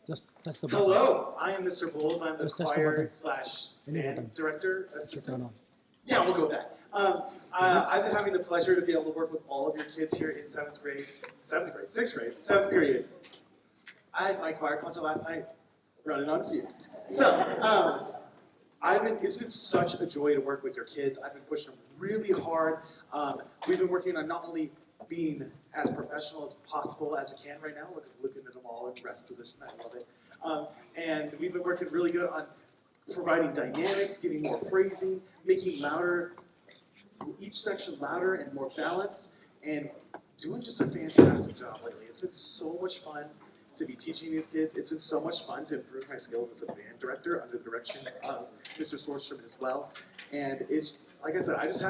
Just touch the button. Hello, I am Mr. Bowles. I'm the Just touch the choir button. slash Any band button. director Turn assistant. on. Yeah, we'll go with that. I've been having the pleasure to be able to work with all of your kids here in 6th grade, 7th period. I had my choir concert last night, running on fumes. So, it's been such a joy to work with your kids. I've been pushing them really hard. We've been working on not only being as professional as possible as we can right now, looking at them all in rest position, I love it. And we've been working really good on providing dynamics, getting more phrasing, making each section louder and more balanced, and doing just a fantastic job lately. It's been so much fun to be teaching these kids. It's been so much fun to improve my skills as a band director under the direction of Mr. Sorstrom as well. And it's, like I said, I just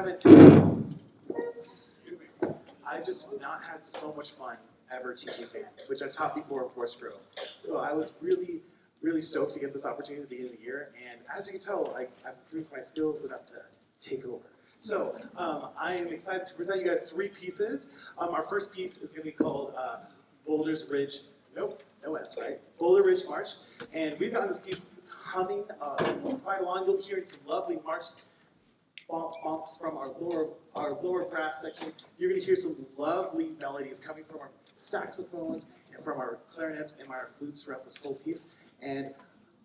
not had so much fun ever teaching band, which I've taught before in Forest Grove. So I was really, really stoked to get this opportunity at the beginning of the year. And as you can tell, I've improved my skills enough to take over. So I am excited to present you guys 3 pieces. Our first piece is going to be called Boulder's Ridge. Nope, no S, right? Boulder Ridge March. And we've got this piece humming quite along. You'll be hearing some lovely march bumps from our lower brass section. You're going to hear some lovely melodies coming from our saxophones and from our clarinets and our flutes throughout this whole piece. And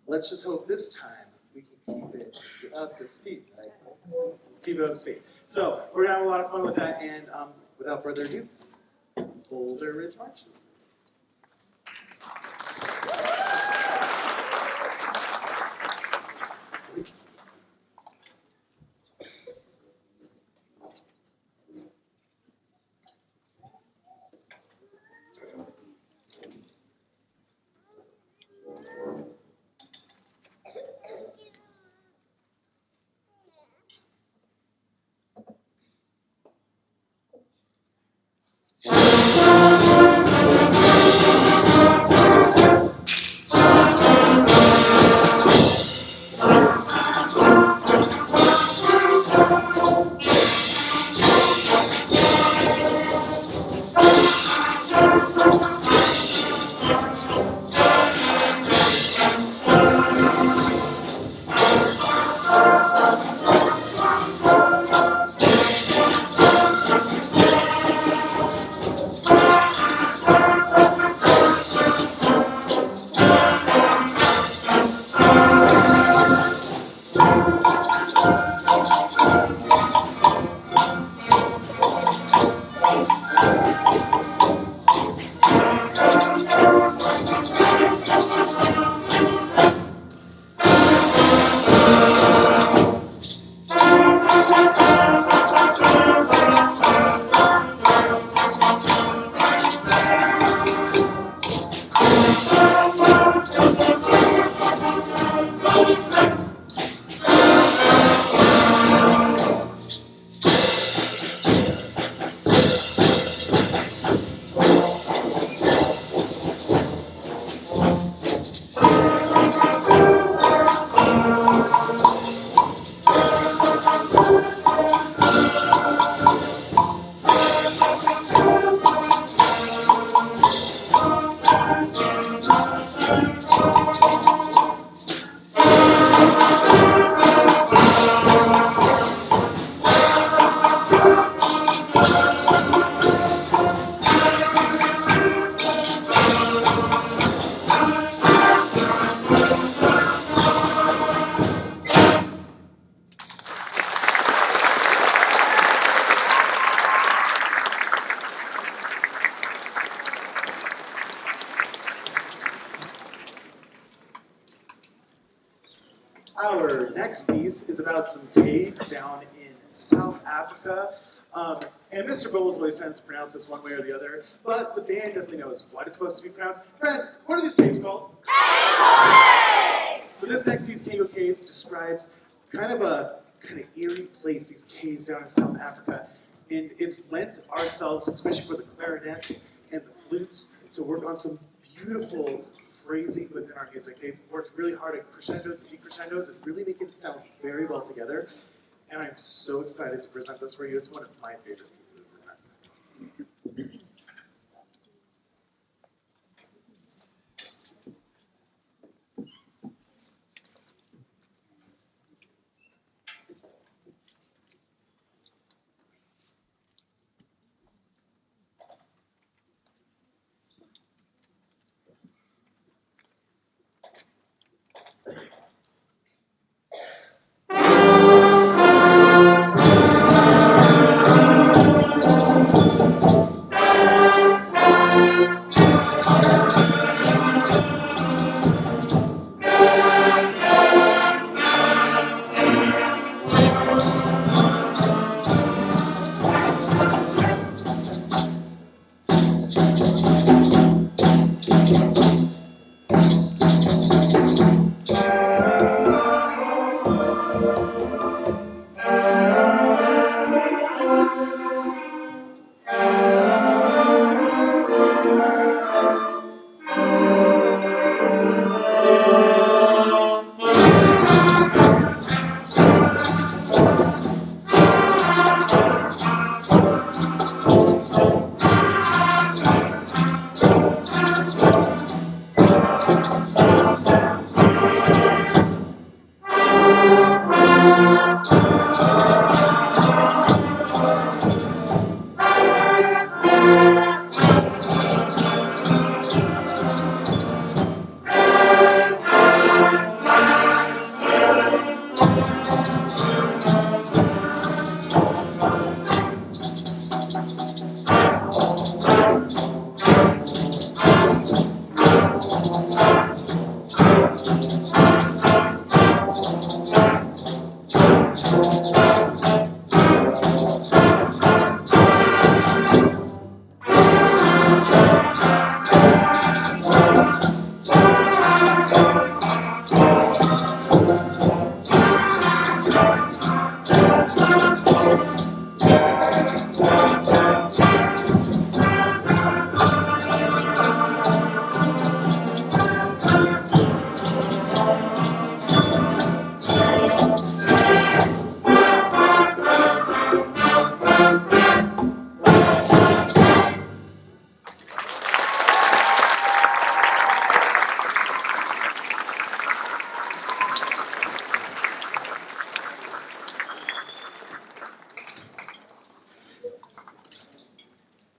let's just hope this time we can keep it up to speed. Right? Let's keep it up to speed. So we're going to have a lot of fun with that. And without further ado, Boulder Ridge March. Our next piece is about some caves down in South Africa. And Mr. Bowles always tends to pronounce this one way or the other, but the band definitely knows what it's supposed to be pronounced. Friends, what are these caves called? Cango! So this next piece, Cango Caves, describes kind of eerie place, these caves down in South Africa. And it's lent ourselves, especially for the clarinets and the flutes, to work on some beautiful phrasing within our music. They've worked really hard at crescendos and decrescendos and really make it sound very well together. And I'm so excited to present this for you. It's one of my favorite pieces.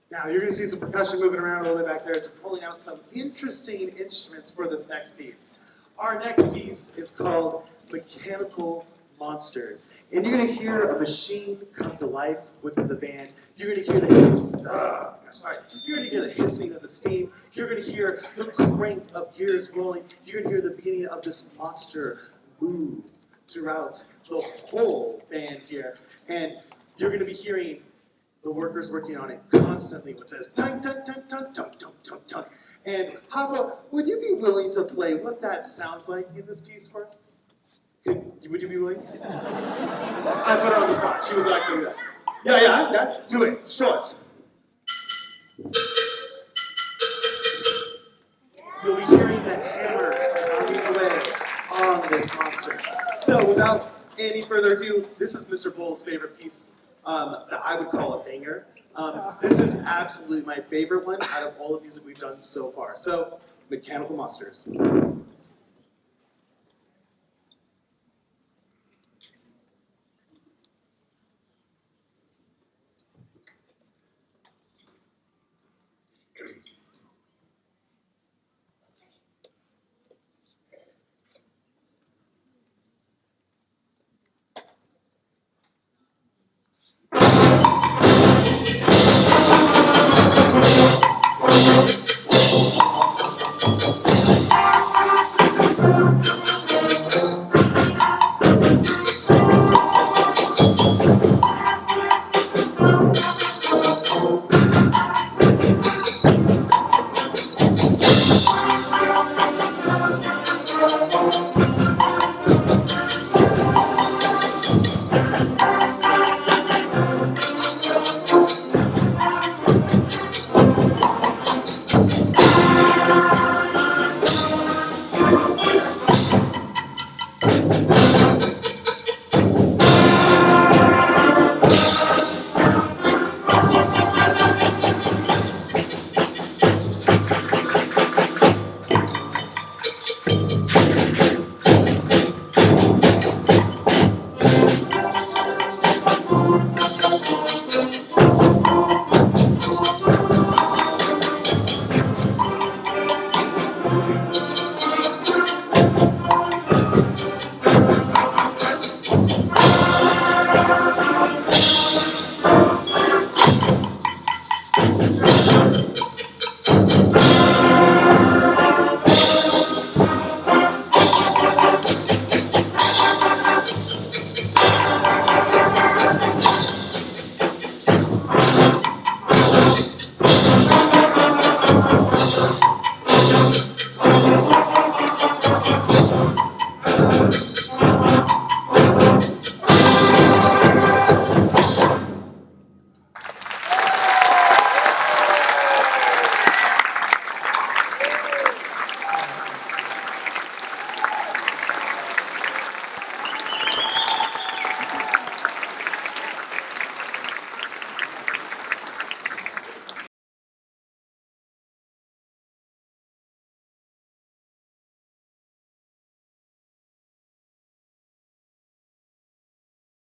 Now you're going to see some percussion moving around a little bit back there. So pulling out some interesting instruments for this next piece. Our next piece is called Mechanical Monsters. And you're going to hear a machine come to life within the band. You're going to hear You're going to hear the hissing of the steam. You're going to hear the crank of gears rolling. You're going to hear the beginning of this monster move throughout the whole band here. And you're going to be hearing the workers working on it constantly with this tung, tung, tung, tung, tung, tung, tung, tung. And Hava, would you be willing to play what that sounds like in this piece for us? Would you be willing? I put her on the spot. She was not going to do that. Yeah, do it. Show us. You'll be hearing the hammers pounding away on this monster. So without any further ado, this is Mr. Bull's favorite piece that I would call a banger. This is absolutely my favorite one out of all the music we've done so far. So, Mechanical Monsters.